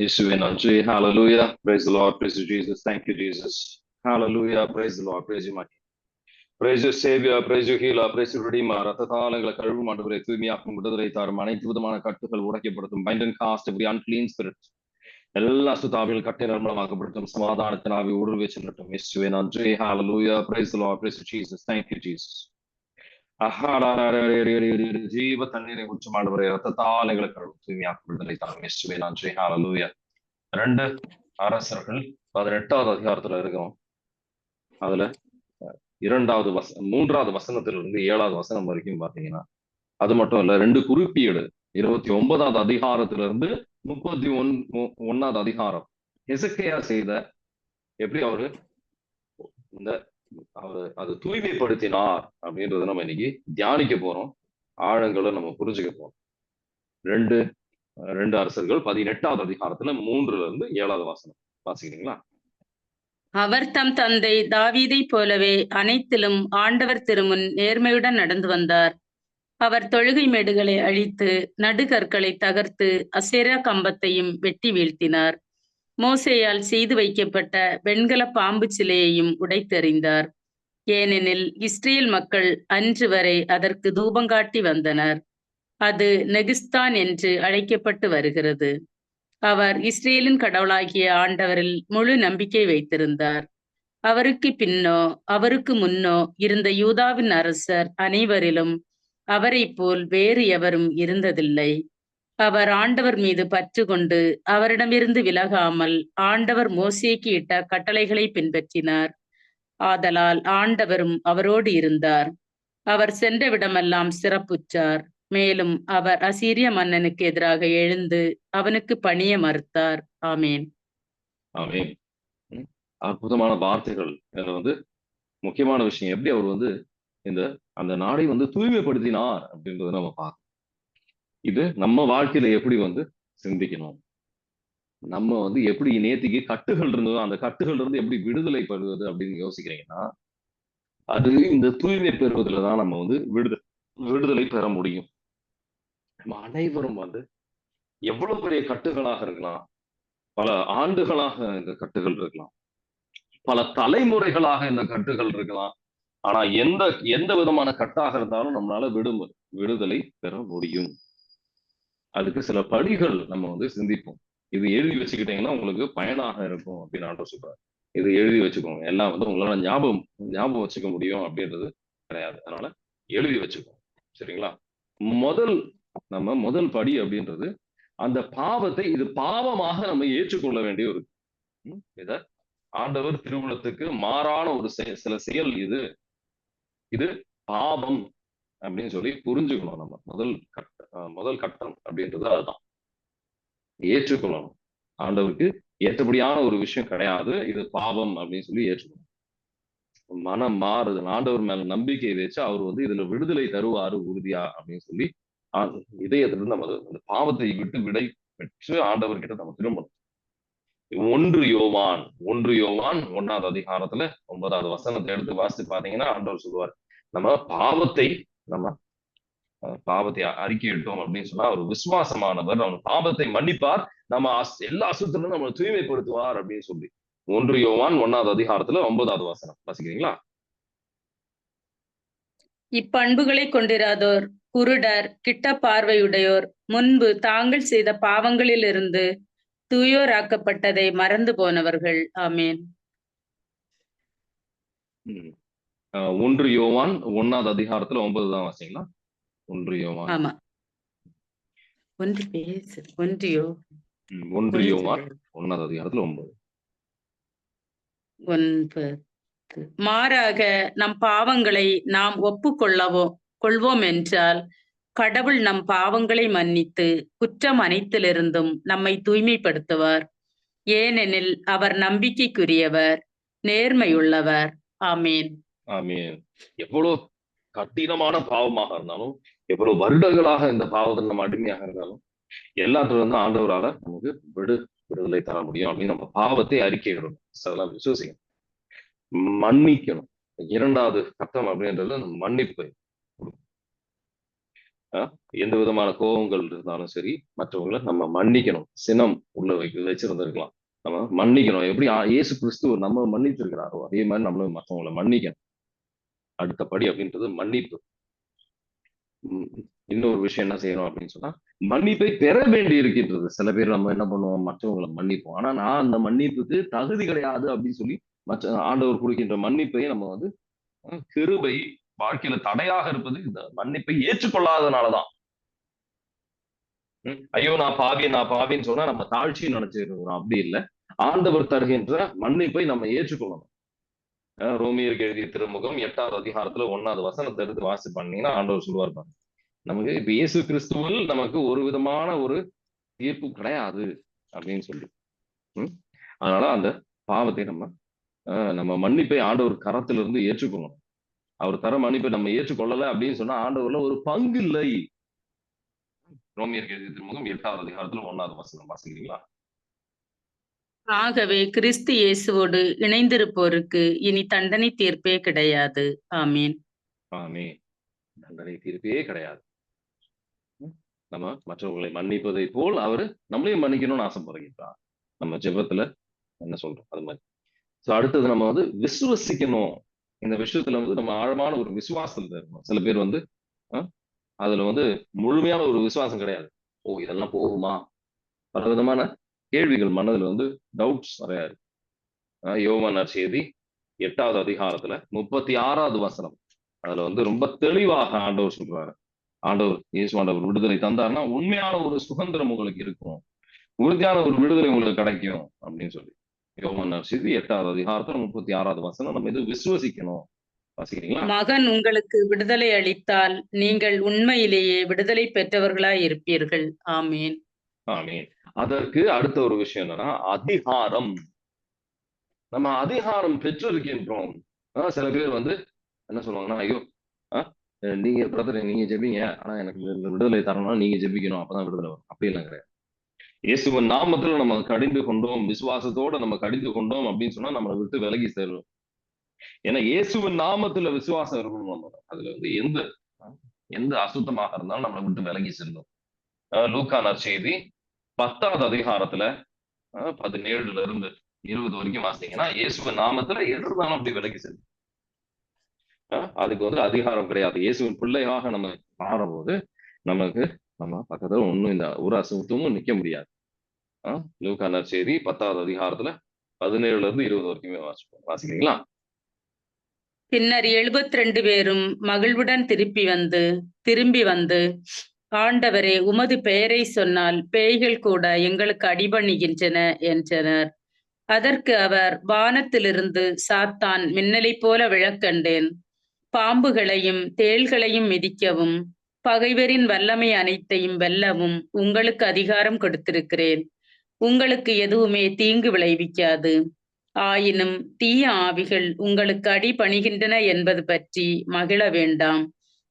இயேசுவே நன்றி. Hallelujah. Praise the Lord. Praise you, Jesus. Thank you, Jesus. Hallelujah. Praise the Lord. Praise you, my King. Praise you, Savior. Praise you, Healer. Praise you, Redeemer. ரத்தத்தால் எங்களை கழுவும் ஆண்டவரே, தூய்மையாக்கும், விடுதலை தாரும், அனைத்து விதமான கட்டுகள் உடைக்கப்படுத்தும். Bind and cast every unclean spirit. எல்லா சுத்தாவிகள் கட்டை நிர்மலமாக்கப்படுத்தும். சமாதானத்தின் ஆவி ஊடுருவி செல்லட்டும். இயேசுவே நன்றி. Hallelujah. Praise the Lord. Praise you, Jesus. Thank you, Jesus. ஜீவ தண்ணீரை குடிச்சும் ஆண்டவரே, ரத்தத்தால் எங்களை கழுவும், தூய்மையாக்கும், விடுதலை தாரும். இயேசுவே நன்றி. Hallelujah. 2 அரசர்கள் 18வது அதிகாரத்துல இருக்கிறோம். அதுல 3வது வசனத்திலிருந்து 7வது வசனம் வரைக்கும் பாத்தீங்கன்னா, அது மட்டும் இல்ல, 2 குறிப்பீடு 29வது அதிகாரத்திலிருந்து 31வது அதிகாரம் எசேக்கியா செய்த எப்படி அவரு இந்த அது தூய்மைப்படுத்தினார் அப்படின்றத நம்ம இன்னைக்கு தியானிக்க போறோம். ஆழங்களை நம்ம புரிஞ்சுக்க போறோம். 2 அரசர்கள் 18வது அதிகாரத்துல 3லிருந்து 7வது வசனம் வாசிக்கிறீங்களா? அவர் தம் தந்தை தாவீதை போலவே அனைத்திலும் ஆண்டவர் திருமுன் நேர்மையுடன் நடந்து வந்தார். அவர் தொழுகை மேடுகளை அழித்து நடுகற்களை தகர்த்து அசேரா கம்பத்தையும் வெட்டி வீழ்த்தினார். மோசேயால் செய்து வைக்கப்பட்ட வெண்கல பாம்பு சிலையையும் உடைத்தெறிந்தார். ஏனெனில் இஸ்ரேல் மக்கள் அன்று வரை அதற்கு தூபங்காட்டி வந்தனர். அது நெகிஸ்தான் என்று அழைக்கப்பட்டு வருகிறது. அவர் இஸ்ரேலின் கடவுளாகிய ஆண்டவரில் முழு நம்பிக்கை வைத்திருந்தார். அவருக்கு முன்னோ இருந்த யூதாவின் அரசர் அனைவரிலும் அவரை போல் வேறு எவரும் இருந்ததில்லை. அவர் ஆண்டவர் மீது பற்று கொண்டு அவரிடமிருந்து விலகாமல் ஆண்டவர் மோசேக்கு இட்ட கட்டளைகளை பின்பற்றினார். ஆதலால் ஆண்டவரும் அவரோடு இருந்தார். அவர் சென்ற விடமெல்லாம் சிறப்புற்றார். மேலும் அவர் அசீரிய மன்னனுக்கு எதிராக எழுந்து அவனுக்கு பணிய மறுத்தார். ஆமேன். ஆமேன். அற்புதமான வார்த்தைகள். இதுல முக்கியமான விஷயம், எப்படி அவர் அந்த நாடை தூய்மைப்படுத்தினார் அப்படின்றத நம்ம பார்க்கணும். இது நம்ம வாழ்க்கையில எப்படி சிந்திக்கணும், நம்ம எப்படி நேத்திக்கு கட்டுகள் இருந்ததோ அந்த கட்டுகள் இருந்து எப்படி விடுதலை பெறுவது அப்படின்னு யோசிக்கிறீங்கன்னா, அது இந்த தூய்மை பெறுவதுலதான் நம்ம விடுதலை பெற முடியும். நம்ம அனைவரும் எவ்வளவு பெரிய கட்டுகளாக இருக்கலாம், பல ஆண்டுகளாக இந்த கட்டுகள் இருக்கலாம், பல தலைமுறைகளாக இந்த கட்டுகள் இருக்கலாம். ஆனா எந்த விதமான கட்டாக இருந்தாலும் நம்மளால விடுதலை பெற முடியும். அதுக்கு சில படிகள் நம்ம சிந்திப்போம். இது எழுதி வச்சுக்கிட்டீங்கன்னா உங்களுக்கு பயனாக இருக்கும் அப்படின்னு ஆண்டவர் சொல்றாரு. இது எழுதி வச்சுக்கோங்க. எல்லாம் உங்களால ஞாபகம் வச்சுக்க முடியும் அப்படின்றது கிடையாது. அதனால எழுதி வச்சுக்கோங்க. சரிங்களா? முதல் படி அப்படின்றது அந்த பாவத்தை, இது பாவமாக நம்ம ஏற்றுக்கொள்ள வேண்டிய ஒரு இத ஆண்டவர் திருவுளத்துக்கு மாறான ஒரு சில செயல் இது பாவம் அப்படின்னு சொல்லி புரிஞ்சுக்கணும். நம்ம முதல் கட்டம் அப்படின்றது அதுதான், ஏற்றுக்கொள்ளணும். ஆண்டவருக்கு ஏற்றபடியான ஒரு விஷயம் கிடையாது, இது பாவம் அப்படின்னு சொல்லி ஏற்றுக்கணும். மனம் மாறுது, ஆண்டவர் மேல நம்பிக்கை வச்சு அவர் இதுல விடுதலை தருவாரு உறுதியா அப்படின்னு சொல்லி இதயத்திலிருந்து நம்ம அந்த பாவத்தை விட்டு விடை பெற்று ஆண்டவர்கிட்ட நம்ம திரும்பணும். 1 யோவான் 1வது அதிகாரத்துல 9வது வசனத்தை எடுத்து வாசித்து பாத்தீங்கன்னா ஆண்டவர் சொல்லுவார், நம்ம பாவத்தை அறிக்கையிட்டோம் அப்படின்னு சொன்னா அவர் விசுவாசமானவர், அவர் பாவத்தை மன்னிப்பார், நம்ம எல்லா அசுத்தமும் நம்ம தூய்மைப்படுத்துவார் அப்படின்னு சொல்லி 1 யோவான் 1வது அதிகாரத்துல 9வது வசனம் வாசிக்கிறீங்களா? இப்பண்புகளை கொண்டிராதோர், குருடர், கிட்ட பார்வையுடையோர், முன்பு தாங்கள் செய்த பாவங்களிலிருந்து தூயோராக்கப்பட்டதை மறந்து போனவர்கள். ஆமேன். 1 யோவான் 1வது அதிகாரத்துல 9 தான் வாசிங்களா? 1 யோவான். ஆமா, 1 யோவான் 1வது அதிகாரத்துல 9. மாறாக நம் பாவங்களை நாம் கொள்வோம் என்றால் கடவுள் நம் பாவங்களை மன்னித்து குற்றம் அனைத்திலிருந்தும் நம்மை தூய்மைப்படுத்துவார். ஏனெனில் அவர் நம்பிக்கைக்குரியவர், நேர்மையுள்ளவர். ஆமேன். ஆமேன். எவ்வளவு கடினமான பாவமாக இருந்தாலும், எவ்வளவு வருடங்களாக இந்த பாவத்தில் நம்ம அடிமையாக இருந்தாலும், எல்லாத்துல ஆண்டவரால நமக்கு விடுதலை தர முடியும் அப்படின்னு நம்ம பாவத்தை அறிக்கையிடணும். அதெல்லாம் விசுவாசிக்கணும், மன்னிக்கணும். 2வது கட்டம் அப்படின்றது மன்னிப்பு. எந்த விதமான கோபங்கள் இருந்தாலும் சரி, மற்றவங்களை நம்ம மன்னிக்கணும். சினம் உள்ள வச்சிருந்திருக்கலாம். நம்ம மன்னிக்கணும். எப்படி இயேசு கிறிஸ்து நம்ம மன்னித்து இருக்கிறாரோ அதே மாதிரி நம்மளும் மற்றவங்களை மன்னிக்கணும். அடுத்த படி அப்படின்றது மன்னிப்பு. இன்னொரு விஷயம் என்ன செய்யணும் அப்படின்னு சொன்னா, மன்னிப்பை பெற வேண்டி இருக்கின்றது. சில பேர் நம்ம என்ன பண்ணுவோம், மற்றவங்களை மன்னிப்போம். ஆனா நான் அந்த மன்னிப்புக்கு தகுதி கிடையாது அப்படின்னு சொல்லி மற்ற ஆண்டவர் கொடுக்கின்ற மன்னிப்பை நம்ம வந்து கிருபை வாழ்க்கையில தடையாக இருப்பது இந்த மன்னிப்பை ஏற்றுக்கொள்ளாதனாலதான். ஐயோ நான் பாவின்னு சொன்னா நம்ம தாழ்ச்சி நினைச்சிருக்கிறோம். அப்படி இல்லை. ஆண்டவர் தருகின்ற மன்னிப்பை நம்ம ஏற்றுக்கொள்ளணும். ரோமியருக்கு எழுதிய திருமுகம் 8வது அதிகாரத்துல 1வது வசனத்தை எடுத்து வாசி பண்ணீங்கன்னா ஆண்டவர் சொல்லுவார் பாருங்க. நமக்கு இப்ப இயேசு கிறிஸ்துவில் நமக்கு ஒரு விதமான ஒரு தீர்ப்பு கிடையாது அப்படின்னு சொல்லி. அதனால அந்த பாவத்தை நம்ம மன்னிப்பை ஆண்டவர் கரத்திலிருந்து ஏற்றுக்கொள்ளணும். அவர் தர மன்னிப்பை நம்ம ஏற்றுக்கொள்ளல அப்படின்னு சொன்னா ஆண்டவர்ல ஒரு பங்கு இல்லை. ரோமியருக்கு எழுதிய திருமுகம் 8வது அதிகாரத்துல 1வது வசனம் வாசிக்கிறீங்களா? ஆகவே கிறிஸ்து இயேசுவோடு இணைந்திருப்போருக்கு இனி தண்டனை தீர்ப்பே கிடையாது. ஆமீன். ஆமீன். தண்டனை தீர்ப்பே கிடையாது. நம்ம மற்றவர்களை மன்னிப்பதை போல் அவரு நம்மளையும் மன்னிக்கணும்னு ஆசைப்படுகிறார். நம்ம ஜெபத்துல என்ன சொல்றோம் அது மாதிரி. சோ அடுத்தது நம்ம வந்து விசுவசிக்கணும். இந்த விஷயத்துல வந்து நம்ம ஆழமான ஒரு விசுவாசத்துல இருக்கணும். சில பேர் வந்து அதுல வந்து முழுமையான ஒரு விசுவாசம் கிடையாது. ஓ இதெல்லாம் போகுமா? பல விதமான கேள்விகள் மனதில் வந்து டவுட்ஸ் நிறைய இருக்கு. யோவான் நற்செய்தி 8வது அதிகாரத்துல 36வது வசனம் அதுல வந்து ரொம்ப தெளிவாக ஆண்டவர் சொல்றாரு. இயேசு ஆண்டவர் விடுதலை தந்தாருன்னா உண்மையான ஒரு சுதந்திரம் உங்களுக்கு இருக்கும், உறுதியான ஒரு விடுதலை உங்களுக்கு கிடைக்கும் அப்படின்னு சொல்லி. யோவான் நற்செய்தி 8வது அதிகாரத்துல 36வது வசனம் நம்ம இது விசுவசிக்கணும். மகன் உங்களுக்கு விடுதலை அளித்தால் நீங்கள் உண்மையிலேயே விடுதலை பெற்றவர்களாய் இருப்பீர்கள். ஆமீன். ஆமீன். அதற்கு அடுத்த ஒரு விஷயம் என்னன்னா அதிகாரம். நம்ம அதிகாரம் பெற்றிருக்கின்றோம். சில பேர் வந்து என்ன சொல்லுவாங்கன்னா, ஐயோ நீங்க பிரதர் நீங்க ஜெபிங்க, ஆனா எனக்கு விடுதலை தரணும், நீங்க ஜெபிக்கணும், அப்பதான் விடுதலை வரும். அப்படி எல்லாம் கிடையாது. இயேசுவின் நாமத்துல நம்ம கடிந்து கொண்டோம், விசுவாசத்தோட நம்ம கடிந்து கொண்டோம் அப்படின்னு சொன்னா நம்மளை விட்டு விலகி செல்லும். ஏன்னா இயேசுவின் நாமத்துல விசுவாசம் இருக்கணும். நம்ம அதுல வந்து எந்த அசுத்தமாக இருந்தாலும் நம்மளை விட்டு விலகி செல்லும். லூக்கா நற்செய்தி 10வது அதிகாரத்துல 17ல இருந்து 20 வரைக்கும் வாசிங்கன்னா இயேசுவின் நாமத்துல எதிர்தானம் அப்படி விலகி செல்லும். அதுக்கு வந்து அதிகாரம் கிடையாது. இயேசுவின் பிள்ளையாக நம்ம மாறும்போது நமக்கு நம்ம பக்கத்துல ஒண்ணும் இந்த ஒரு அசுத்தமும் நிக்க முடியாது. லூக்கா நற்செய்தி 10வது அதிகாரத்துல 17ல இருந்து 20 வரைக்குமே வாசிக்கிறீங்களா? பின்னர் 72 பேரும் மகிழ்வுடன் திரும்பி வந்து ஆண்டவரே உமது பெயரை சொன்னால் பேய்கள் கூட எங்களுக்கு அடிபணிகின்றன என்றனர். அதற்கு அவர், வானத்திலிருந்து சாத்தான் மின்னலை போல விழக்கண்டேன். பாம்புகளையும் தேள்களையும் மிதிக்கவும் பகைவரின் வல்லமை அனைத்தையும் வெல்லவும் உங்களுக்கு அதிகாரம் கொடுத்திருக்கிறேன். உங்களுக்கு எதுவுமே தீங்கு விளைவிக்காது. ஆயினும் தீய ஆவிகள் உங்களுக்கு அடிபணிகின்றன என்பது பற்றி மகிழ வேண்டாம்.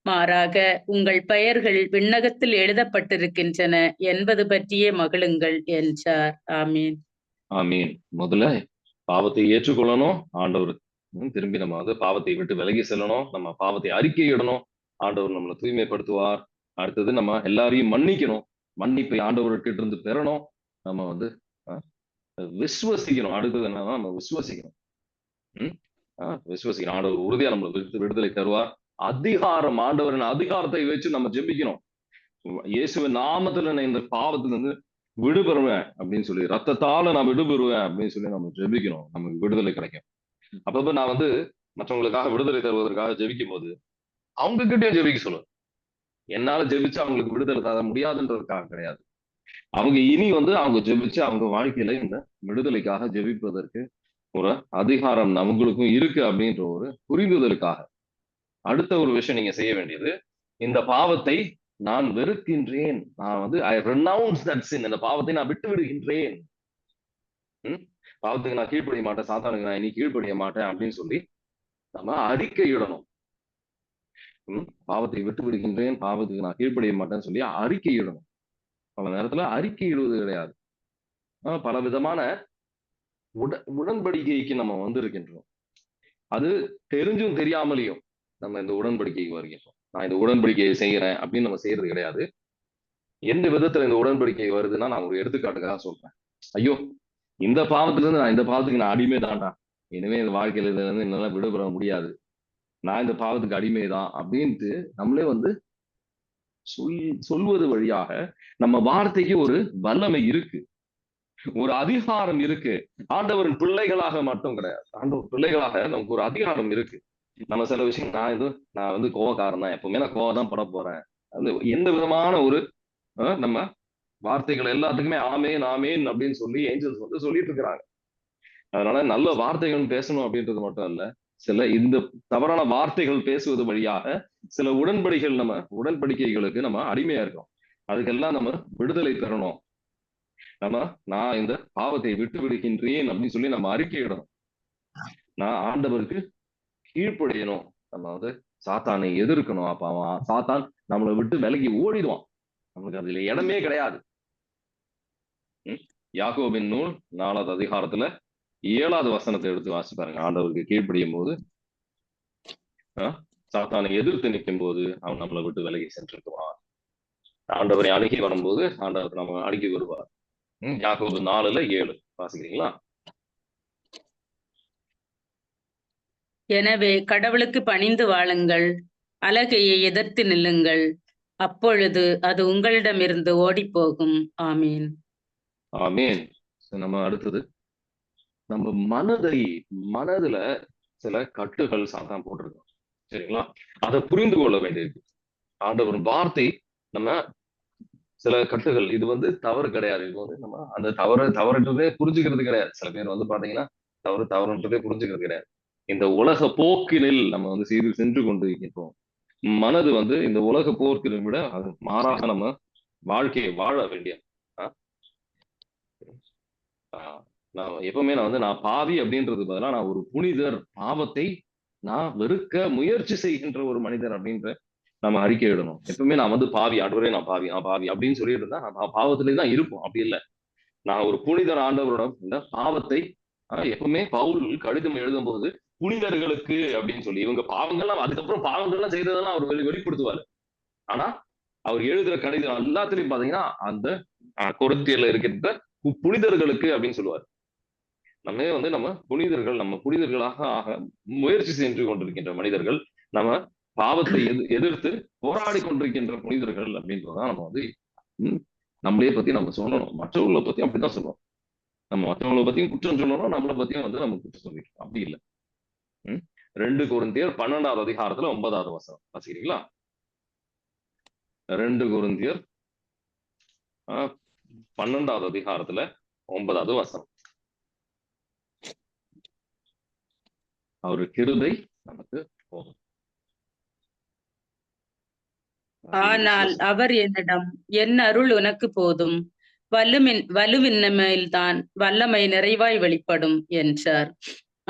மாறாக உங்கள் பெயர்கள் விண்ணகத்தில் எழுதப்பட்டிருக்கின்றன என்பது பற்றியே மகிழுங்கள் என்றார். ஆமீன். ஆமீன். முதல்ல பாவத்தை ஏற்றுக்கொள்ளணும். ஆண்டவர் திரும்பி நம்ம வந்து பாவத்தை விட்டு விலகி செல்லணும். நம்ம பாவத்தை அறிக்கையிடணும். ஆண்டவர் நம்மளை தூய்மைப்படுத்துவார். அடுத்தது நம்ம எல்லாரையும் மன்னிக்கணும். மன்னிப்பை ஆண்டவர்கிட்ட இருந்து பெறணும். நம்ம வந்து விசுவசிக்கணும். அடுத்தது என்னன்னா நம்ம விசுவசிக்கணும். விசுவசிக்கணும். ஆண்டவர் உறுதியா நம்மளுக்கு விடுதலை தருவார். அதிகாரம், ஆண்டவரின் அதிகாரத்தை வச்சு நம்ம ஜெபிக்கணும். இயேசுவின் நாமத்துல நான் இந்த பாவத்துல இருந்து விடுபெறுவேன் அப்படின்னு சொல்லி, ரத்தத்தால நான் விடுபெறுவேன் அப்படின்னு சொல்லி நம்ம ஜெபிக்கணும். நமக்கு விடுதலை கிடைக்கும். அப்ப நான் வந்து மற்றவங்களுக்காக விடுதலை தருவதற்காக ஜெபிக்கும் போது அவங்க கிட்டயும் ஜெபிக்க சொல்லுவேன். என்னால ஜெபிச்சு அவங்களுக்கு விடுதலை தர முடியாதுன்றதுக்காக கிடையாது. அவங்க இனி வந்து அவங்க ஜெபிச்சு அவங்க வாழ்க்கையில இந்த விடுதலைக்காக ஜெபிப்பதற்கு ஒரு அதிகாரம் நம்மளுக்கும் இருக்கு அப்படின்ற ஒரு புரிந்துதலுக்காக. அடுத்த ஒரு விஷயம் நீங்க செய்ய வேண்டியது, இந்த பாவத்தை நான் வெறுக்கின்றேன். நான் வந்து ஐ ரெனவுன்ஸ் தட் சின். இந்த பாவத்தை நான் விட்டு விடுகின்றேன். பாவத்துக்கு நான் கீழ்ப்படிய மாட்டேன், சாத்தானுக்கு நான் இனி கீழ்ப்படிய மாட்டேன் அப்படின்னு சொல்லி நம்ம அறிக்கையிடணும். பாவத்தை விட்டு விடுகின்றேன், பாவத்துக்கு நான் கீழ்ப்படிய மாட்டேன்னு சொல்லி அறிக்கையிடணும். பல நேரத்துல அறிக்கையிடுவது கிடையாது. பல விதமான உடன்படிக்கைக்கு நம்ம வந்திருக்கின்றோம். அது தெரிஞ்சும் தெரியாமலையும் நம்ம இந்த உடன்படிக்கைக்கு வருகின்றோம். நான் இந்த உடன்படிக்கையை செய்யறேன் அப்படின்னு நம்ம செய்யறது கிடையாது. எந்த விதத்துல இந்த உடன்படிக்கை வருதுன்னா, நான் ஒரு எடுத்துக்காட்டுக்காக சொல்றேன். ஐயோ, இந்த பாவத்துல இருந்து நான் இந்த பாவத்துக்கு நான் அடிமை தான்டா, இனிமே இந்த வாழ்க்கையில இதுல இருந்து என்னால விடுபட முடியாது, நான் இந்த பாவத்துக்கு அடிமை தான் அப்படின்ட்டு நம்மளே வந்து சொல்வது வழியாக நம்ம வார்த்தைக்கு ஒரு வல்லமை இருக்கு, ஒரு அதிகாரம் இருக்கு. ஆண்டவரின் பிள்ளைகளாக மட்டும் கிடையாது, ஆண்டவர் பிள்ளைகளாக நமக்கு ஒரு அதிகாரம் இருக்கு. நம்ம சில விஷயம் நான் வந்து கோவக்காரன் தான், எப்பவுமே நான் கோவம் தான் பட போறேன், அது எந்த விதமான ஒரு நம்ம வார்த்தைகள் எல்லாத்துக்குமே ஆமேன் ஆமேன் அப்படின்னு சொல்லி ஏஞ்சல்ஸ் வந்து சொல்லிட்டு இருக்கிறாங்க. அதனால நல்ல வார்த்தைகள் பேசணும் அப்படின்றது மட்டும் இல்ல, சில இந்த தவறான வார்த்தைகள் பேசுவது வழியாக சில உடன்படிக்கைகளுக்கு நம்ம அடிமையா இருக்கோம். அதுக்கெல்லாம் நம்ம விடுதலை பெறணும். நான் இந்த பாவத்தை விட்டு விடுகின்றேன் அப்படின்னு சொல்லி நம்ம அறிக்கையிடணும். நான் ஆண்டவருக்கு கீழ்ப்படியணும். நம்ம வந்து சாத்தானை எதிர்க்கணும். அப்ப அவன் சாத்தான் நம்மளை விட்டு விலகி ஓடிடுவான், நமக்கு அதுல இடமே கிடையாது. யாக்கோபின் நூல் 4வது அதிகாரத்துல 7வது வசனத்தை எடுத்து வாசி பாருங்க. ஆண்டவருக்கு கீழ்ப்படியும் போது, சாத்தானை எதிர்த்து நிற்கும் போது அவன் நம்மளை விட்டு விலகி சென்றிருக்குவான். ஆண்டவரை அணுகி வரும்போது ஆண்டவர் நம்ம அணுகி வருவார். யாக்கோபு 4:7 வாசிக்கிறீங்களா? எனவே கடவுளுக்கு பணிந்து வாழுங்கள், அலகையை எதிர்த்து நில்லுங்கள், அப்பொழுது அது உங்களிடமிருந்து ஓடி போகும். ஆமீன். ஆமீன். நம்ம அடுத்தது, நம்ம மனதுல சில கட்டுகள் சாத்தான் போட்டிருக்கோம், சரிங்களா? அதை புரிந்து கொள்ள வேண்டியிருக்கு. ஆண்டவர் வார்த்தை நம்ம சில கட்டுகள், இது வந்து தவறு கிடையாது. இது வந்து நம்ம அந்த தவறுன்றதே புரிஞ்சுக்கிறது கிடையாது. சில பேர் வந்து பாத்தீங்கன்னா தவறுன்றதே புரிஞ்சுக்கிறது கிடையாது. இந்த உலக போக்கினில் நம்ம வந்து சென்று கொண்டு இருக்கின்றோம். மனது வந்து இந்த உலக போக்கினை விட அது மாறாக நம்ம வாழ்க்கையை வாழ வேண்டிய, எப்பவுமே நான் பாவி அப்படின்றது பதிலா நான் ஒரு புனிதர், பாவத்தை நான் வெறுக்க முயற்சி செய்கின்ற ஒரு மனிதர் அப்படின்ற நம்ம அறிக்கை இடணும். எப்பவுமே நான் வந்து பாவி, ஆண்டவரே நான் பாவி அப்படின்னு சொல்லிட்டு இருந்தா நான் பாவத்திலே தான் இருப்போம். அப்படி இல்லை, நான் ஒரு புனிதர் ஆண்டவரோட இந்த பாவத்தை எப்பவுமே பவுல் கடிதம் எழுதும் போது புனிதர்களுக்கு அப்படின்னு சொல்லி, இவங்க பாவங்கள்லாம் அதுக்கப்புறம் பாவங்கள்லாம் செய்ததெல்லாம் அவர் வெளிப்படுத்துவாரு. ஆனா அவர் எழுதுற கடிதம் எல்லாத்துலயும் பாத்தீங்கன்னா அந்த கொரிந்தியர்ல இருக்கின்ற புனிதர்களுக்கு அப்படின்னு சொல்லுவார். நம்ம புனிதர்கள், நம்ம புனிதர்களாக ஆக முயற்சி சென்று கொண்டிருக்கின்ற மனிதர்கள், நம்ம பாவத்தை எதிர்த்து போராடி கொண்டிருக்கின்ற புனிதர்கள் அப்படின்றதான் நம்ம வந்து நம்மளே பத்தி நம்ம சொல்லணும். மற்றவர்களை பத்தியும் அப்படிதான் சொல்லணும். நம்ம மற்றவங்களை பத்தியும் குற்றம் சொல்லணும், நம்மளை பத்தியும் வந்து நம்ம குற்றம் சொல்லிக்கலாம். அப்படி இல்லை. 2 கொரிந்தியர் 12வது அதிகாரத்துல 9வது வசனம் வாசிக்கிறீங்களா? 2 கொரிந்தியர் 12வது அதிகாரத்துல 9வது வசனம். அவரு கிருபை நமக்கு போதும். ஆனால் அவர் என்னிடம், என் அருள் உனக்கு போதும், வலுவின்மையில்தான் வல்லமை நிறைவாய் வெளிப்படும் என்றார்.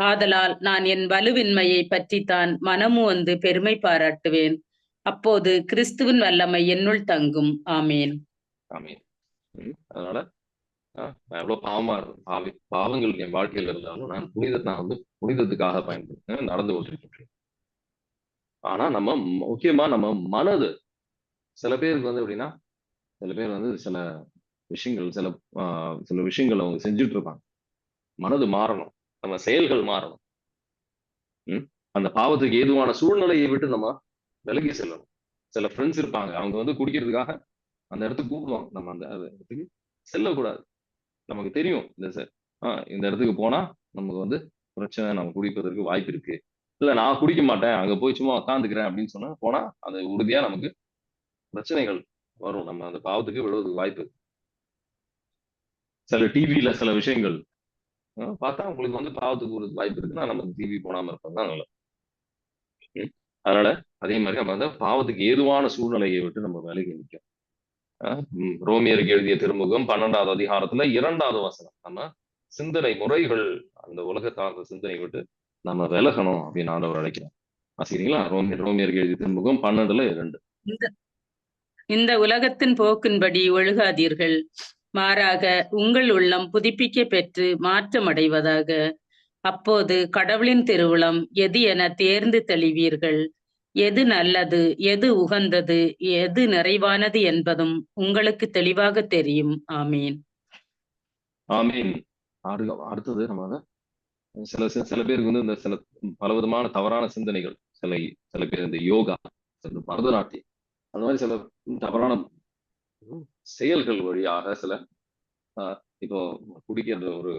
ஆதலால் நான் என் வலுவின்மையை பற்றித்தான் மனமு வந்து பெருமை பாராட்டுவேன். அப்போது கிறிஸ்துவின் வல்லமை என்னுள் தங்கும். ஆமீன். ஆமீன். அதனால எவ்வளவு பாவமா இருக்கும், பாவங்கள் என் வாழ்க்கையில இருந்தாலும் நான் வந்து புனிதத்துக்காக பயன்படுத்த நடந்து கொண்டிருக்கின்றேன். ஆனா நம்ம முக்கியமா நம்ம மனது, சில பேருக்கு வந்து எப்படின்னா, சில பேர் வந்து சில விஷயங்கள் அவங்க செஞ்சுட்டு இருப்பாங்க. மனது மாறணும், நம்ம செயல்கள் மாறணும். அந்த பாவத்துக்கு ஏதுவான சூழ்நிலையை விட்டு நம்ம விலகி செல்லணும். சில ஃப்ரெண்ட்ஸ் இருப்பாங்க, அவங்க வந்து குடிக்கிறதுக்காக அந்த இடத்துக்கு கூப்பிடுவாங்க. நம்ம அந்த இடத்துக்கு செல்லக்கூடாது. நமக்கு தெரியும் இந்த இடத்துக்கு போனா நமக்கு வந்து பிரச்சனை, நம்ம குடிப்பதற்கு வாய்ப்பு இருக்கு. இல்ல நான் குடிக்க மாட்டேன், அங்க போய் சும்மா உட்காந்துக்கிறேன் அப்படின்னு சொன்னா போனா அது உறுதியா நமக்கு பிரச்சனைகள் வரும். நம்ம அந்த பாவத்துக்கு விழுவதுக்கு வாய்ப்பு. சில டிவியில சில விஷயங்கள் பார்த்தா உங்களுக்கு வந்து பாவத்துக்கு ஒரு வாய்ப்பு இருக்குன்னா நம்ம டிவி போடாம இருப்பதுதான் நல்லது. அதனால அதே மாதிரி நம்ம வந்து பாவத்துக்கு ஏதுவான சூழ்நிலையை விட்டு நம்ம விலகி நிற்கும். ரோமியருக்கு எழுதிய திருமுகம் 12வது அதிகாரத்துல 2வது வசனம், நம்ம சிந்தனை முறைகள், அந்த உலகத்தார்ந்த சிந்தனை விட்டு நம்ம விலகணும் அப்படின்னு ஆண்டவர் அழைக்கிறோம். வாசிக்கிறீங்களா? ரோமியருக்கு எழுதிய திருமுகம் 12:2. இந்த உலகத்தின் போக்கின்படி ஒழுகாதீர்கள், மாறாக உங்கள் உள்ளம் புதுப்பிக்க பெற்று மாற்றமடைவதாக. அப்போது கடவுளின் திருவுளம் எது என தேர்ந்து தெளிவீர்கள். எது நல்லது, எது உகந்தது, எது நிறைவானது என்பதும் உங்களுக்கு தெளிவாக தெரியும். ஆமீன். ஆமீன். அடுத்தது நம்ம சில சில பேருக்கு வந்து இந்த சில பலவிதமான தவறான சிந்தனைகள், சில பேர் இந்த யோகா, சில பரதநாட்டியம், அந்த மாதிரி சில தவறான செயல்கள் வழியாக சில இப்போ குடிக்கிற ஒரு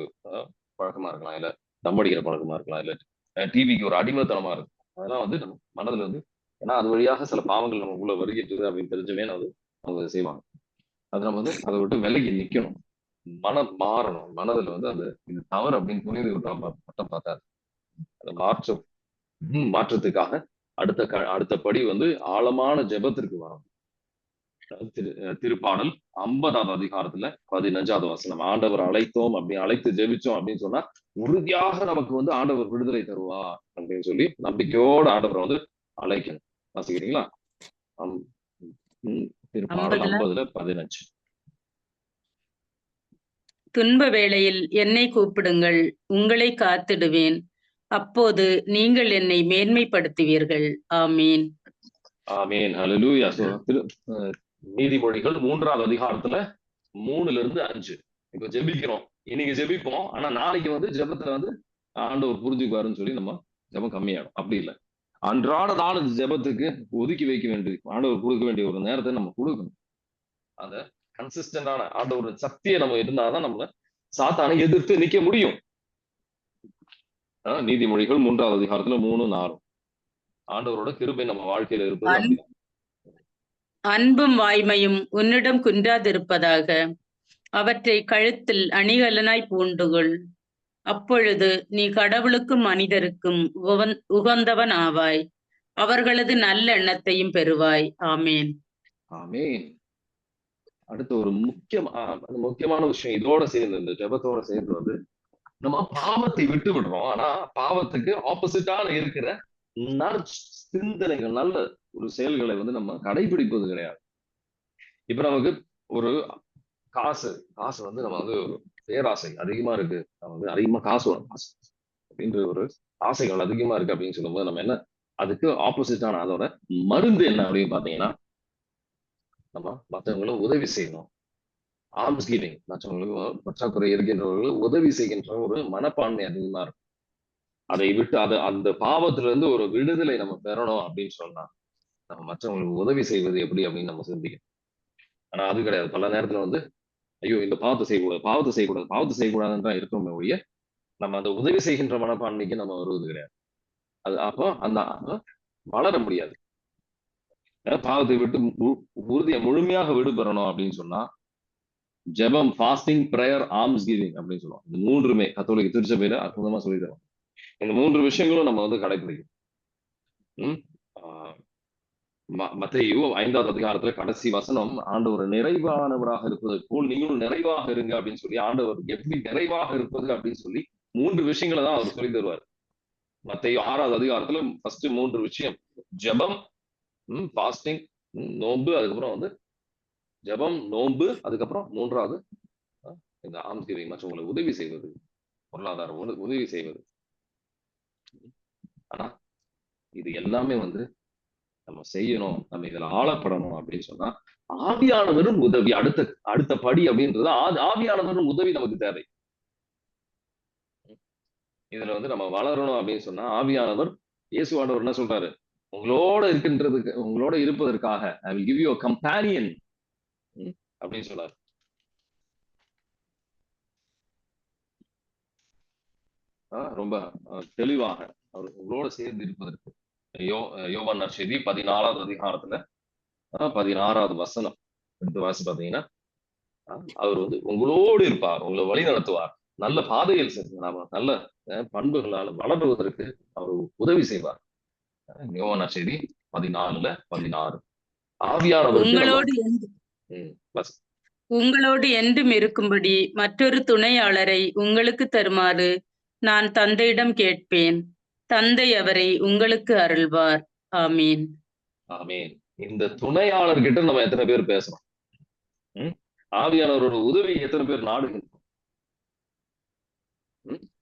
பழக்கமா இருக்கலாம், இல்ல தம் அடிக்கிற பழக்கமா இருக்கலாம், இல்ல டிவிக்கு ஒரு அடிமைத்தனமா இருக்கும். அதெல்லாம் வந்து நம்ம மனதுல வந்து, ஏன்னா அது வழியாக சில பாவங்கள் நம்ம உள்ள வருகின்றது அப்படின்னு தெரிஞ்சுமே அவங்க செய்வாங்க. அது நம்ம வந்து அதை விட்டு விலகி நிக்கணும், மனம் மாறணும். மனதுல வந்து அந்த இது தவறு அப்படின்னு புரிந்து மட்டும் பார்த்தாரு. அந்த மாற்றத்துக்காக அடுத்த படி வந்து ஆழமான ஜெபத்திற்கு வரும். திருப்பாடல் 50வது அதிகாரத்துல 15வது வசனம், ஆண்டவர் அழைத்தோம் அப்படின்னு அழைத்து ஜெபிச்சோம் அப்படின்னு சொன்னா உறுதியாக நமக்கு வந்து ஆண்டவர் விடுதலை தருவா அப்படின்னு சொல்லி நம்பிக்கையோட ஆண்டவரை வந்து அழைக்கணும். வாசிக்கிறீங்களா? திருப்பாடல் 50:15. துன்ப வேளையில் என்னை கூப்பிடுங்கள், உங்களை காத்திடுவேன், அப்போது நீங்கள் என்னை மேன்மைப்படுத்துவீர்கள். ஆமீன். ஆமீன். ஹல்லேலூயா. நீதிமொழிகள் 3வது அதிகாரத்துல 3-5 இப்ப ஜெபிக்கிறோம். இன்னைக்கு ஜெபிப்போம், ஆனா நாளைக்கு வந்து ஜெபத்துல வந்து ஆண்டவர் புரிஞ்சுக்குவாருன்னு சொல்லி நம்ம ஜெபம் கம்மியாகும். அப்படி இல்லை, அன்றாட நாள் ஜெபத்துக்கு ஒதுக்கி வைக்க வேண்டிய, ஆண்டவர் கொடுக்க வேண்டிய ஒரு நேரத்தை நம்ம கொடுக்கணும். அந்த கன்சிஸ்டன்டான ஆண்டவர் சக்தியை நம்ம இருந்தாதான் நம்மள சாத்தானை எதிர்த்து நிக்க முடியும். நீதிமொழிகள் 3வது அதிகாரத்துல 3-4 ஆண்டவரோட கிருபை நம்ம வாழ்க்கையில இருப்பது. அன்பும் வாய்மையும் உன்னிடம் குன்றாதிருப்பதாக, அவற்றை கழுத்தில் அணிகலனாய் பூண்டுகொள், அப்பொழுது நீ கடவுளுக்கும் மனிதருக்கும் உகந்தவன் ஆவாய், அவர்களது நல்ல எண்ணத்தையும் பெறுவாய். ஆமேன். ஆமேன். அடுத்த ஒரு முக்கியமான விஷயம் இதோட சேர்ந்து, இந்த ஜெபத்தோட சேர்ந்து வந்து நம்ம பாவத்தை விட்டு விடுறோம். ஆனா பாவத்துக்கு ஆப்போசிட்டான இருக்கிற சிந்தனைகள், நல்ல ஒரு செயல்களை வந்து நம்ம கடைபிடிப்பது கிடையாது. இப்ப நமக்கு ஒரு காசு வந்து நம்ம வந்து பேராசை அதிகமா இருக்கு, நம்ம வந்து அதிகமா காசு வரும் அப்படின்ற ஒரு ஆசைகள் அதிகமா இருக்கு அப்படின்னு சொல்லும்போது நம்ம என்ன, அதுக்கு ஆப்போசிட்டான அதோட மருந்து என்ன அப்படின்னு பாத்தீங்கன்னா, நம்ம மற்றவங்களும் உதவி செய்யணும். ஆர்ம்ஸ் கிவிங், மற்றவங்களுக்கு பற்றாக்குறை இருக்கின்றவர்களுக்கு உதவி செய்கின்ற ஒரு மனப்பான்மை அதிகமா இருக்கும். அதை விட்டு அந்த பாவத்துல இருந்து ஒரு விடுதலை நம்ம பெறணும் அப்படின்னு சொன்னா நம்ம மற்றவங்களுக்கு உதவி செய்வது எப்படி அப்படின்னு நம்ம சிந்திக்கணும். ஆனா அது கிடையாது. பல நேரத்துல வந்து ஐயோ இந்த பாவத்தை செய்யக்கூடாதுன்னு தான் இருக்கோமே ஒழிய நம்ம அந்த உதவி செய்கின்ற மனப்பான்மைக்கு நம்ம வருவது கிடையாது. அது அப்போ அந்த வளர முடியாது. பாவத்தை விட்டு உறுதியை முழுமையாக விடுபெறணும் அப்படின்னு சொன்னா ஜெபம், ஃபாஸ்டிங், பிரேயர், ஆர்ம்ஸ் கிவிங் அப்படின்னு சொல்லுவோம். இந்த மூன்றுமே கத்தோலிக்க திருச்சபையில அற்புதமா சொல்லி தரோம். இந்த 3 விஷயங்களும் நம்ம வந்து கடைபிடிக்கணும். மத்தேயு 5வது அதிகாரத்துல கடைசி வசனம், ஆண்டவர் நிறைவானவராக இருப்பது போல் நீங்களும் நிறைவாக இருங்க அப்படின்னு சொல்லி, ஆண்டவர் எப்படி நிறைவாக இருப்பது அப்படின்னு சொல்லி 3 விஷயங்களை தான் அவர் சொல்லி தருவார். மத்தேயு 6வது அதிகாரத்துல ஃபர்ஸ்ட் 3 விஷயம், ஜெபம், ஃபாஸ்டிங், நோன்பு, அதுக்கப்புறம் வந்து ஜெபம், நோன்பு, அதுக்கப்புறம் 3வது இந்த ஆர்ம்ஸ் கிவிங், மற்றவங்களுக்கு உதவி செய்வது, பொருளாதார உதவி செய்வது. ஆனா இது எல்லாமே வந்து நம்ம செய்யணும், நம்ம இதுல ஆளப்படணும் அப்படின்னு சொன்னா ஆவியானவரும் உதவி அடுத்த படி அப்படின்றது. ஆவியானவரும் உதவி நமக்கு தேவை. இதுல வந்து நம்ம வளரணும் அப்படின்னு சொன்னா ஆவியானவர், இயேசு ஆண்டவர் என்ன சொல்றாரு, உங்களோட இருப்பதற்காக I will give you a companion அப்படின்னு சொல்றாரு. ரொம்ப தெளிவாக அவர் உங்களோட சேர்ந்து இருப்பதற்கு. யோவான் நற்செய்தி 14வது அதிகாரத்துல 16வது வசனம் எடுத்து வாசி பாத்தீங்கன்னா, அவர் வந்து உங்களோடு இருப்பார், உங்களை வழி நடத்துவார், நல்ல பாதையில் நாம நல்ல பண்புகளால் வளருவதற்கு அவர் உதவி செய்வார். யோவான் நற்செய்தி 14:16. ஆவியானவருக்கு உங்களோடு என்றும் இருக்கும்படி மற்றொரு துணையாளரை உங்களுக்கு தருமாறு நான் தந்தையிடம் கேட்பேன், தந்தை அவரை உங்களுக்கு அருள்வார். ஆமீன். ஆமீன். இந்த துணையாளர்கிட்ட நம்ம எத்தனை பேர் பேசுறோம்? ஆவியானவரோட உதவி எத்தனை பேர் நாடுகின்றோம்?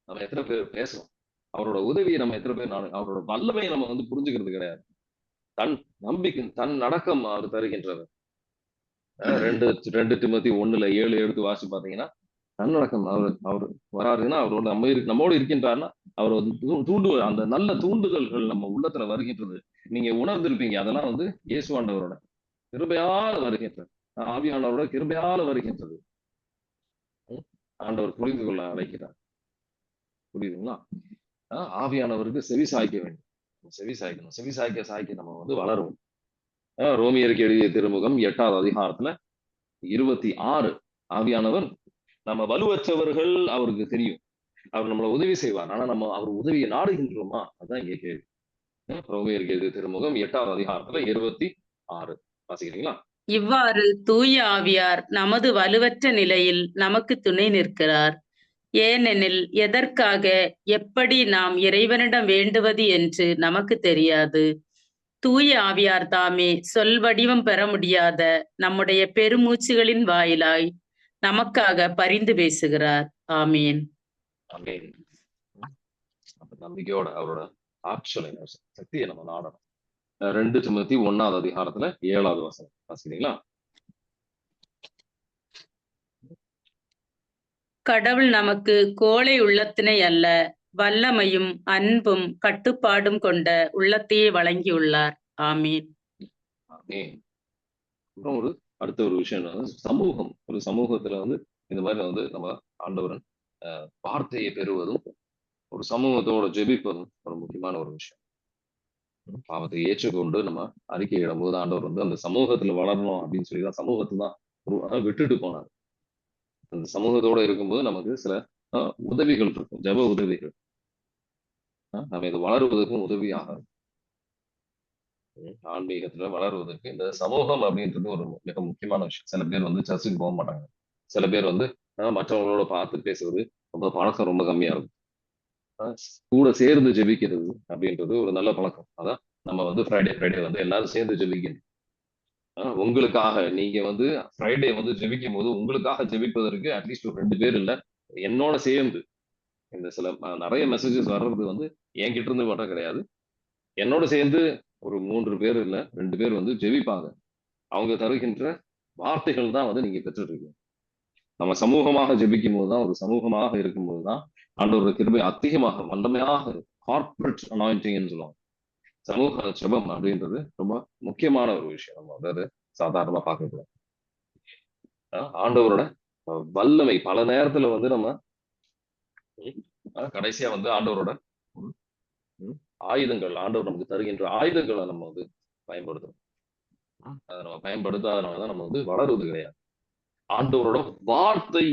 நம்ம எத்தனை பேர் பேசுறோம்? அவரோட உதவியை நம்ம எத்தனை பேர் அவரோட வல்லமையை நம்ம வந்து புரிஞ்சுக்கிறது கிடையாது. தன் நம்பிக்கை, தன் நடக்கம் அவர் தருகின்றவர். 2 திமோத்தி 1:7 எடுத்து வாசி பாத்தீங்கன்னா, தன்னடக்கம். அவர் வராருன்னா அவரோட நம்மோடு இருக்கின்றாருன்னா அவர் தூண்டுவார். அந்த நல்ல தூண்டுதல்கள் நம்ம உள்ளத்துல வருகின்றது. நீங்க உணர்ந்திருப்பீங்க. அதெல்லாம் இயேசுவாண்டவரோட கிருபையால வருகின்றது. ஆவியானவரோட கிருபையால வருகின்றது. ஆண்டவர் புரிந்து கொள்ள அழைக்கிறார். புரியுதுங்களா? ஆவியானவருக்கு செவி சாய்க்க வேண்டும். செவி சாய்க்கணும். செவி சாய்க்க நம்ம வளருவோம். ரோமியருக்கு எழுதிய திருமுகம் 8வது அதிகாரத்துல 26 ஆவியானவர் நம்ம வலுவற்றவர்கள் அவருக்கு தெரியும். அவர் நம்மளை உதவி செய்வார். ஆனா நம்ம அவர் உதவியை நாடுகின்றோமா? அதான் இங்கே கேள்வி. ரோமியருக்கு எழுதிய திருமுகம் 8வது அதிகாரத்துல 26 வாசிக்கிறீங்களா? இவ்வாறு தூய ஆவியார் நமது வலுவற்ற நிலையில் நமக்கு துணை நிற்கிறார். ஏனெனில் எதற்காக எப்படி நாம் இறைவனிடம் வேண்டுவது என்று நமக்கு தெரியாது. தூய ஆவியார் தாமே சொல் வடிவம் பெற முடியாத நம்முடைய பெருமூச்சுகளின் வாயிலாய் நமக்காக பரிந்து பேசுகிறார். ஆமீன். ஆமீன். நம்பிக்கையோட அவரோட ஆற்றலை, சக்தியை நம்ம நாடணும். 2 திமோத்தி 1வது அதிகாரத்துல 7வது வசனம் வாசிக்கிறீங்களா? கடவுள் நமக்கு கோழை உள்ளத்தினை அல்ல, வல்லமையும் அன்பும் கட்டுப்பாடும் கொண்ட உள்ளத்தையே வழங்கியுள்ளார். ஆமீன். ஆமீன். அப்புறம் அடுத்த ஒரு விஷயம் சமூகம். ஒரு சமூகத்துல இந்த மாதிரி நம்ம ஆண்டவரன் வார்த்தையை பெறுவதும் ஒரு சமூகத்தோட ஜெபிப்பதும் ஒரு முக்கியமான ஒரு விஷயம். பாவத்தை ஏற்றுக்கொண்டு நம்ம அறிக்கையிடும் போது ஆண்டவர் அந்த சமூகத்துல வளரணும் அப்படின்னு சொல்லிதான் சமூகத்தை தான் விட்டுட்டு போனார். அந்த சமூகத்தோட இருக்கும்போது நமக்கு சில உதவிகள் இருக்கும், ஜப உதவிகள். நம்ம இது வளருவதற்கும் உதவியாக ஆன்மீகத்துல வளருவதற்கு இந்த சமூகம் அப்படின்றது ஒரு மிக முக்கியமான விஷயம். சில பேர் சர்ச்சுக்கு போக மாட்டாங்க. சில பேர் மற்றவங்களோட பார்த்து பேசுவது ரொம்ப பழக்கம் ரொம்ப கம்மியா இருக்கும். கூட சேர்ந்து ஜெபிக்கிறது அப்படின்றது ஒரு நல்ல பழக்கம். அதான் நம்ம ஃப்ரைடே எல்லாரும் சேர்ந்து ஜெபிக்கணும். உங்களுக்காக நீங்க ஃப்ரைடே ஜெபிக்கும் போது உங்களுக்காக ஜெபிப்பதற்கு அட்லீஸ்ட் ஒரு 2 பேர் இல்ல என்னோட சேர்ந்து இந்த சில நிறைய மெசேஜஸ் வர்றது என்கிட்ட இருந்து வர கிடையாது. என்னோட சேர்ந்து ஒரு 3 பேர் இல்ல 2 பேர் ஜெபிப்பாங்க. அவங்க தருகின்ற வார்த்தைகள் தான் நீங்க பெற்றுட்டு இருக்கீங்க. நம்ம சமூகமாக ஜெபிக்கும் போதுதான், ஒரு சமூகமாக இருக்கும் போதுதான் ஆண்டவரோட கிருபை அதிகமாக வல்லமையாக கார்பரேட் அனாயிண்டிங்னு சொல்லுவாங்க. சமூக ஜெபம் அப்படின்றது ரொம்ப முக்கியமான ஒரு விஷயம். நம்ம அதாவது சாதாரணமா பார்க்கக்கூடாது. ஆண்டவரோட வல்லமை பல நேரத்துல நம்ம கடைசியா ஆண்டவரோட ஆயுதங்கள், ஆண்டவர் நமக்கு தருகின்ற ஆயுதங்களை நம்ம பயன்படுத்தணும். அதை நம்ம பயன்படுத்தாதனாலதான் நம்ம வளருவது கிடையாது. ஆண்டவரோட வார்த்தை,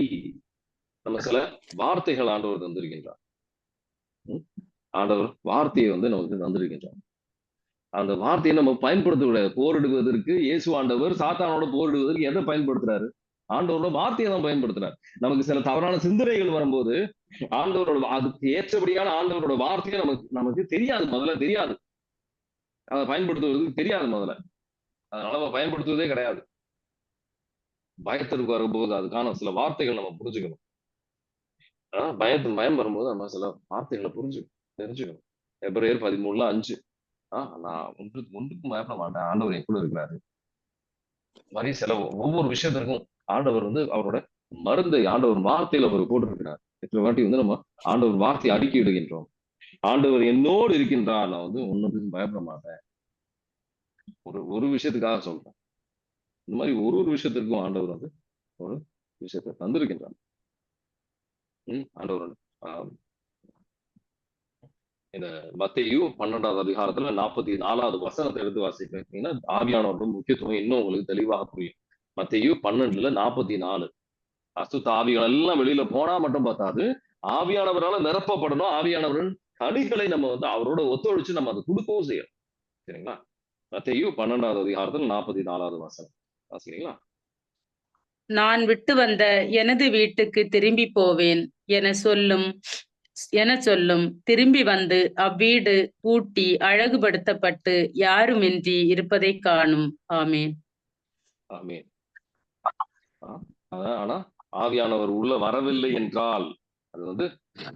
நம்ம சில வார்த்தைகள் ஆண்டவர் தந்திருக்கின்றார். ஆண்டவர் வார்த்தையை நமக்கு தந்திருக்கின்றார். அந்த வார்த்தையை நம்ம பயன்படுத்த கூடாது. போரிடுவதற்கு இயேசு ஆண்டவர் சாத்தானோட போரிடுவதற்கு எதை பயன்படுத்துறாரு? ஆண்டவரோட வார்த்தையை தான் பயன்படுத்துறாரு. நமக்கு சில தவறான சிந்தனைகள் வரும்போது ஆண்டவரோட அதுக்கு ஏற்றபடியான ஆண்டவரோட வார்த்தையை நமக்கு தெரியாது, முதல்ல தெரியாது. அதை பயன்படுத்துவதற்கு தெரியாது முதல்ல. அதனால நம்ம பயன்படுத்துவதே கிடையாது. பயத்திற்கு வரும்போது அதுக்கான சில வார்த்தைகள் நம்ம புரிஞ்சுக்கணும். பயம் வரும்போது நம்ம சில வார்த்தைகளை தெரிஞ்சுக்கணும். எபிரேயர் 13:5 நான் ஒன்றுக்கும் பயப்பட மாட்டேன், ஆண்டவர் என் கூட இருக்கிறாரு. மாதிரி சில ஒவ்வொரு விஷயத்திற்கும் ஆண்டவர் அவரோட மருந்தை ஆண்டவர் வார்த்தையில அவர் போட்டிருக்கிறார். எத்தனை வாட்டி நம்ம ஆண்டவர் வார்த்தையை அடுக்கி விடுகின்றோம். ஆண்டவர் என்னோடு இருக்கின்றார், நான் ஒன்றுக்கும் பயப்பட மாட்டேன். ஒரு விஷயத்துக்காக சொல்றேன். இந்த மாதிரி ஒரு விஷயத்திற்கும் ஆண்டவர் ஒரு விஷயத்தை தந்திருக்கின்றார். ஆண்டவர் இந்த மத்தேயு 12வது அதிகாரத்துல 44வது வசனத்தை எடுத்து வாசிப்பீங்கன்னா ஆவியானவரோட முக்கியத்துவம் இன்னும் உங்களுக்கு தெளிவாக புரியும். மத்தேயு 12:44 அசுத்த ஆவிகள் எல்லாம் வெளியில போனா மட்டும் பார்த்தாது, ஆவியானவரால நிரப்பப்படணும். ஆவியானவரின் கனிகளை நம்ம அவரோட ஒத்துழைச்சு நம்ம அதை கொடுக்கவும் செய்யணும். சரிங்களா? மத்தேயு 12வது அதிகாரத்துல 44வது வசனம் வாசிக்கிறீங்களா? நான் விட்டு வந்த எனது வீட்டுக்கு திரும்பி போவேன் என சொல்லும். திரும்பி வந்து அவ்வீடு பூட்டி அழகுபடுத்தப்பட்டு யாருமின்றி இருப்பதை காணும். ஆமீன். ஆமீன். ஆனா ஆவியானவர் உள்ள வரவில்லை என்றால் அது வந்து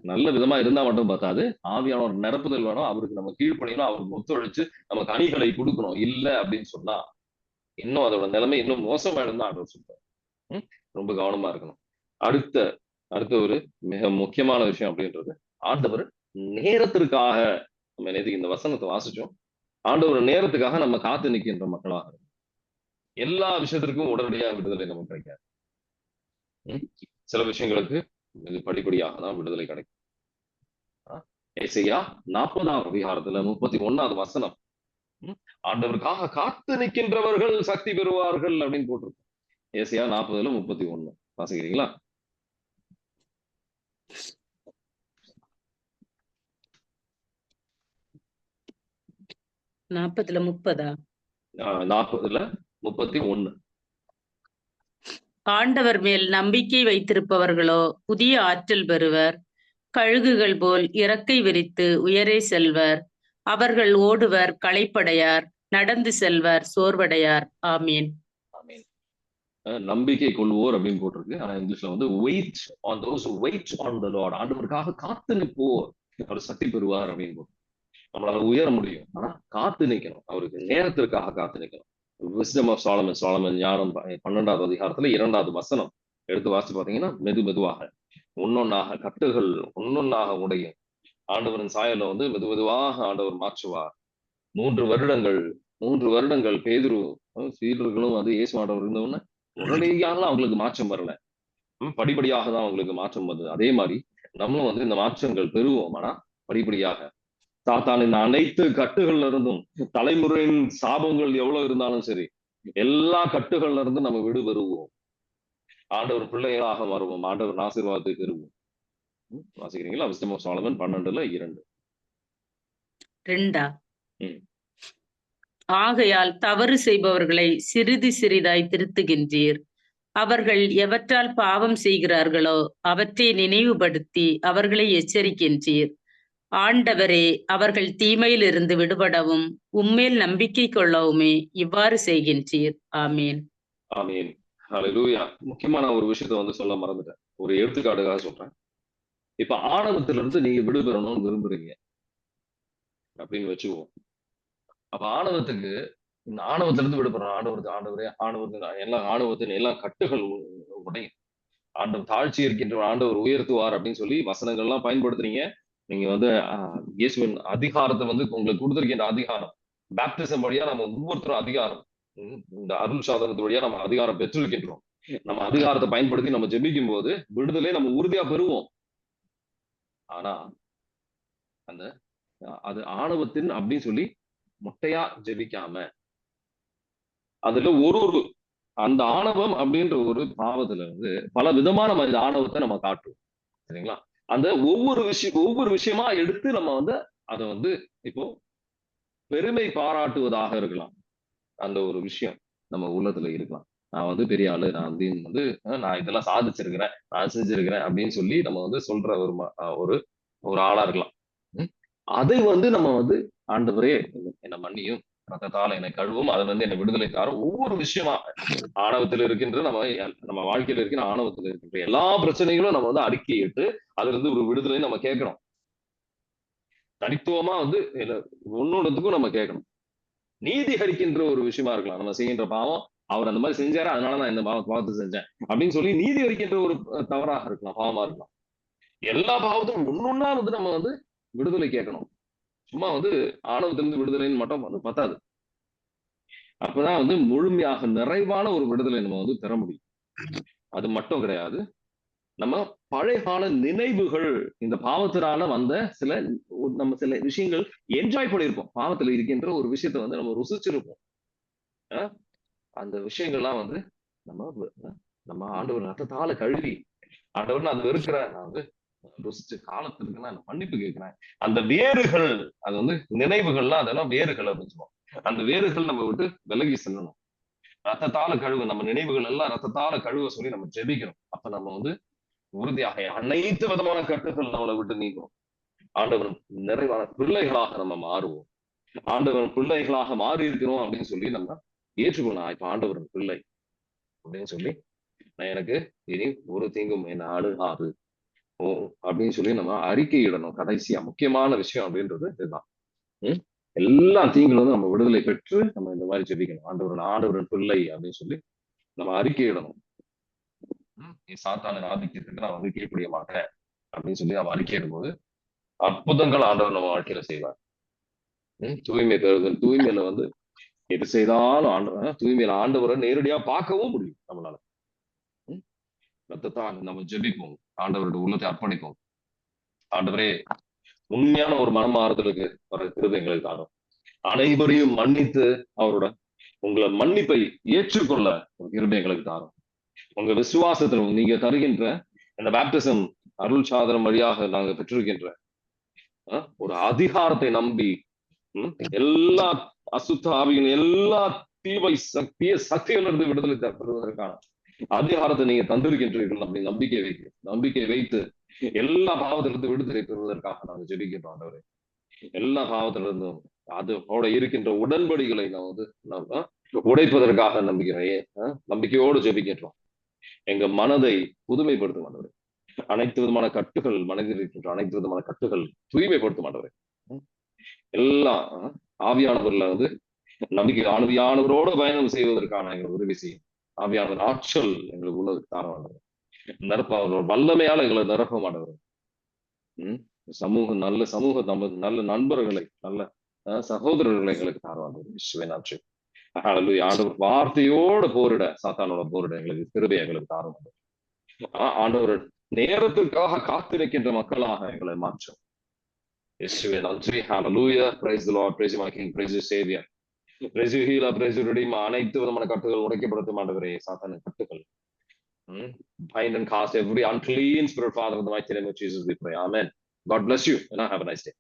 நல்ல விதமா இருந்தா மட்டும் பார்த்தாது, ஆவியானவர் நிரப்புதல் வேணும். அவருக்கு நம்ம கீழ்ப்படியணும், அவருக்கு ஒத்துழைச்சு நமக்கு அணிகளை கொடுக்கணும். இல்ல அப்படின்னு சொன்னா இன்னும் அதோட நிலைமை இன்னும் மோசமாயிடும் தான் ஆண்டவர் சொல்றார். ரொம்ப கவனமா இருக்கணும். அடுத்த அடுத்த ஒரு மிக முக்கியமான விஷயம் அப்படின்றது, ஆண்டவர் நேரத்திற்காக, நம்ம நேற்றுக்கு இந்த வசனத்தை வாசிச்சோம், ஆண்டவர் நேரத்துக்காக நம்ம காத்து நிற்கின்ற மக்களாக இருக்கும். எல்லா விஷயத்திற்கும் உடனடியாக விடுதலை நமக்கு கிடைக்காது. சில விஷயங்களுக்கு இது படிப்படியாக தான் விடுதலை கிடைக்கும். ஏசாயா 40ஆம் அதிகாரத்துல 31வது வசனம், ஆண்டவருக்காக காத்து நிற்கின்றவர்கள் சக்தி பெறுவார்கள் அப்படின்னு போட்டிருக்கு. ஏசாயா 40:31 வாசிக்கிறீங்களா? நாற்பதுல 30. 40:31. ஆண்டவர் மேல் நம்பிக்கை வைத்திருப்பவர்களோ புதிய ஆற்றல் பெறுவர். கழுகுகள் போல் இறக்கை விரித்து உயரே செல்வர். அவர்கள் ஓடுவர், களைப்படையார், நடந்து செல்வர், சோர்வடையார். ஆமீன். நம்பிக்கை கொள்வோர் அப்படின்னு போட்டிருக்கு. ஆனா இங்கிலீஷ்ல வந்து wait on those who wait on the lord, ஆண்டவருக்காக காத்து நிற்போர் அவர் சக்தி பெறுவார் அப்படின்னு போட்டு. நம்மளால உயர முடியும், ஆனா காத்து நிற்கணும், அவருக்கு நேரத்திற்காக காத்து நிற்கணும். விஸ்டம் ஆஃப் சாலமன், சாலமன் ஞானம் 12வது அதிகாரத்துல 2வது வசனம் எடுத்து வாசிச்சு பாத்தீங்கன்னா, மெதுவாக ஒன்னொன்னாக கட்டுகள் ஒன்னொன்னாக உடையும். ஆண்டவரின் சாயல வந்து மெதுவாக ஆண்டவர் மாற்றுவார். 3 வருடங்கள் பேதுரு சீடர்களும் வந்து இயேசு ஆண்டவர் இருந்தவொன்னே உடனடியாக அவங்களுக்கு மாற்றம் வரல, படிப்படியாக தான் அவங்களுக்கு மாற்றம் வருது. அதே மாதிரி நம்மளும் வந்து இந்த மாற்றங்கள் பெறுவோம், ஆனா படிப்படியாக. சாத்தானின் அனைத்து கட்டுகள்ல இருந்தும், தலைமுறையின் சாபங்கள் எவ்வளவு இருந்தாலும் சரி, எல்லா கட்டுகள்ல இருந்தும் நம்ம விடுபெறுவோம். ஆண்டவர் பிள்ளைகளாக மாறுவோம், ஆண்டவர் ஆசீர்வாதத்தை பெறுவோம். வாசிக்கிறீங்களா? Wisdom of Solomon 12:2. ஆகையால் தவறு செய்பவர்களை சிறிது சிறிதாய் திருத்துகின்றீர். அவர்கள் எவற்றால் பாவம் செய்கிறார்களோ அவற்றை நினைவுபடுத்தி அவர்களை எச்சரிக்கின்றீர். ஆண்டவரே, அவர்கள் தீமையில் இருந்து விடுபடவும் உம்மேல் நம்பிக்கை கொள்ளவுமே இவ்வாறு செய்கின்றீர். ஆமீன். ஆமீன். ஹல்லேலூயா. முக்கியமான ஒரு விஷயத்த வந்து சொல்ல மறந்துட்டேன். ஒரு எடுத்துக்காட்டுக்காக சொல்றேன். இப்ப ஆணவத்திலிருந்து நீங்க விடுபெறணும்னு விரும்புறீங்க அப்படின்னு வச்சுக்குவோம். அப்ப ஆணவத்துக்கு, இந்த ஆணவத்திலிருந்து விடுபடுறோம். ஆண்டவரே எல்லா ஆணவத்தின் எல்லா கட்டுகள் உடையும். ஆண்டவர் தாழ்ச்சி இருக்கின்ற ஆண்டவர் உயர்த்துவார் அப்படின்னு சொல்லி வசனங்கள் எல்லாம் பயன்படுத்துறீங்க. நீங்க வந்து இயேசுவின் அதிகாரத்தை வந்து உங்களுக்கு கொடுத்திருக்கின்ற அதிகாரம், பேப்டிசம் வழியா நம்ம ஒவ்வொருத்தரும் அதிகாரம், இந்த அருள் சாதனத்து வழியா நம்ம அதிகாரம் பெற்றிருக்கின்றோம். நம்ம அதிகாரத்தை பயன்படுத்தி நம்ம ஜெபிக்கும் போது விடுதலை நம்ம உறுதியா பெறுவோம். ஆனா அந்த அது ஆணவத்தின் அப்படின்னு சொல்லி மொட்டையா ஜெபிக்காம, அதுல ஒரு அந்த ஆணவம் அப்படின்ற ஒரு பாவத்துல வந்து பல விதமான ஆணவத்தை நம்ம காட்டுவோம். சரிங்களா? அந்த ஒவ்வொரு விஷயமா எடுத்து நம்ம வந்து அதை வந்து இப்போ பெருமை பாராட்டுவதாக இருக்கலாம். அந்த ஒரு விஷயம் நம்ம உள்ளத்துல இருக்கலாம். நான் வந்து பெரிய ஆளு, நான் வந்து நான் இதெல்லாம் சாதிச்சிருக்கிறேன், நான் செஞ்சிருக்கிறேன் அப்படின்னு சொல்லி நம்ம வந்து சொல்ற ஒரு ஒரு ஆளா இருக்கலாம். அதை வந்து நம்ம வந்து ஆண்டவரே என்னை மன்னியும், ரத்தத்தால் என்னை கழுவும், அதை வந்து என்னை விடுதலை தாரும். ஒவ்வொரு விஷயமா ஆணவத்தில் இருக்கின்ற நம்ம வாழ்க்கையில இருக்கிற ஆணவத்தில் இருக்கின்ற எல்லா பிரச்சனைகளும் நம்ம வந்து அறிக்கையிட்டு அதுல இருந்து ஒரு விடுதலை நம்ம கேட்கணும். தனித்துவமா வந்து ஒன்னொன்னுக்கும் நம்ம கேட்கணும். நீதி ஹரிக்கின்ற ஒரு விஷயமா இருக்கலாம். நம்ம செய்கின்ற பாவம், அவர் அந்த மாதிரி செஞ்சாரு, அதனால நான் இந்த பாவத்தை செஞ்சேன் அப்படின்னு சொல்லி நீதி ஹரிக்கின்ற ஒரு தவறாக இருக்கலாம், பாவமா இருக்கலாம். எல்லா பாவத்தும் ஒன்னொன்னா வந்து நம்ம வந்து விடுதலை கேட்கணும். சும்மா வந்து ஆணவத்திலிருந்து விடுதலைன்னு மட்டும் வந்து பத்தாது. அப்பதான் வந்து முழுமையாக நிறைவான ஒரு விடுதலை நம்ம வந்து பெற முடியும். அது மட்டும் கிடையாது, நம்ம பழைய கால நினைவுகள், இந்த பாவத்தினால வந்த நம்ம சில விஷயங்கள் என்ஜாய் பண்ணியிருப்போம். பாவத்துல இருக்கின்ற ஒரு விஷயத்த வந்து நம்ம ருசிச்சிருப்போம். அந்த விஷயங்கள்லாம் வந்து நம்ம ஆண்டவர் ரத்தத்தால கழுவி, ஆண்டவர் நான் வெறுக்கிறேன், நான் வந்து ருசிச்ச காலத்திற்கு நான் மன்னிப்பு கேட்கிறேன். அந்த வேர்கள், அது வந்து நினைவுகள்லாம் அதெல்லாம் வேர்கள் அப்படின்னு சொல்லுவோம். அந்த வேர்கள் நம்ம விட்டு விலகி செல்லணும். ரத்தத்தால கழுவு, நம்ம நினைவுகள் எல்லாம் ரத்தத்தால கழுவ சொல்லி நம்ம ஜெபிக்கணும். அப்ப நம்ம வந்து உறுதியாக அனைத்து விதமான கட்டுகள் நம்மளை விட்டு நீக்கும். ஆண்டவன் நிறைவான பிள்ளைகளாக நம்ம மாறுவோம். ஆண்டவன் பிள்ளைகளாக மாறி இருக்கிறோம் அப்படின்னு சொல்லி நம்ம ஏற்றுக்கணும். இப்ப ஆண்டவரின் பிள்ளை அப்படின்னு சொல்லி, நான் எனக்கு இனி ஒரு தீங்கும் என்ன அணுகாது, ஓ அப்படின்னு சொல்லி நம்ம அறிக்கையிடணும். கடைசியா முக்கியமான விஷயம் அப்படின்றது இதுதான். ம்? எல்லா தீங்குல வந்து நம்ம விடுதலை பெற்று நம்ம இந்த மாதிரி ஜெபிக்கணும். ஆண்டவரின் பிள்ளை அப்படின்னு சொல்லி நம்ம அறிக்கையிடணும். நீ சாத்தானின் ஆதிக்கத்துக்கு நான் வந்து கீழ்ப்படிய மாட்டேன் அப்படின்னு சொல்லி நம்ம அறிக்கையிடும் போது அற்புதங்கள் ஆண்டவர் நம்ம வாழ்க்கையில செய்வார். தூய்மை பெறுதல், தூய்மையில வந்து எது செய்தாலும் ஆண்டவர் தூய்மையில ஆண்டவரை நேரடியா பார்க்கவும் முடியும் நம்மளால. ரத்தத்தான் நம்ம ஜெபிப்போம், ஆண்டவருடைய உள்ளத்தை அர்ப்பணிப்போம். ஆண்டவரே, உண்மையான ஒரு மனமாறுதலுக்கு வர கிருபை எங்களுக்கு தாரும். அனைவரையும் மன்னித்து அவரோட உங்களை மன்னிப்பை ஏற்றுக்கொள்ள ஒரு கிருபை எங்களுக்கு தாரும். உங்க விசுவாசத்துல நீங்க தருகின்ற இந்த பேப்டிசம் அருள் சாதனம் வழியாக நாங்க பெற்றிருக்கின்ற ஒரு அதிகாரத்தை நம்பி எல்லா அசுத்த ஆவியின் எல்லா தீய சக்திகளிலிருந்து விடுதலை பெறுவதற்கான அதிகாரத்தை நீங்க தந்திருக்கின்றீர்கள் அப்படி நம்பிக்கை வைத்து எல்லா பாவத்திலிருந்து விடுதலை பெறுவதற்காக நாங்கள் ஜெபிக்கின்றோம் ஆண்டவரே. எல்லா பாவத்திலிருந்தும் அதோட இருக்கின்ற உடன்படிகளை நான் வந்து நம்ம உடைப்பதற்காக நம்பிக்கையோடு ஜெபிக்கின்றோம். எங்க மனதை புதுமைப்படுத்தும் ஆண்டவரே. அனைத்து விதமான கட்டுகள் மனதில் இருக்கின்ற அனைத்து விதமான கட்டுகள் தூய்மைப்படுத்தும் ஆண்டவரே. எல்லாம் ஆவியானவர்ல வந்து நம்பிக்கை ஆவியானவரோட பயணம் செய்வதற்கான எங்களுக்கு உதவி செய்யும். ஆவியானவர் ஆற்றல் எங்களுக்கு உள்ளதுக்கு தாரமானவர். அவரோட வல்லமையால எங்களை நிரப்பமானவர். நல்ல சமூக நல்ல நண்பர்களை, நல்ல சகோதரர்களை எங்களுக்கு தாரமானவர். விஸ்வநாட்சி ஆண்டவர் வார்த்தையோட போரிட, சாத்தானோட போரிட எங்களுக்கு கிருபை எங்களுக்கு தாரமானவர். ஆண்டவர் நேரத்திற்காக காத்திருக்கின்ற மக்களாக எங்களை மாற்றும். இயேசுவே நன்றி. Hallelujah. Praise the Lord. Praise my king. Praise the saviour. Praise you healer. Praise you redeem. அனைத்து விதமான கட்டுகள் உடைக்கப்படுத்தும் ஆண்டவரே. சாத்தானின் கட்டுகள் bind and cast every unclean spirit, Father, in the mighty name of Jesus we pray. Amen. God bless you and have a nice day.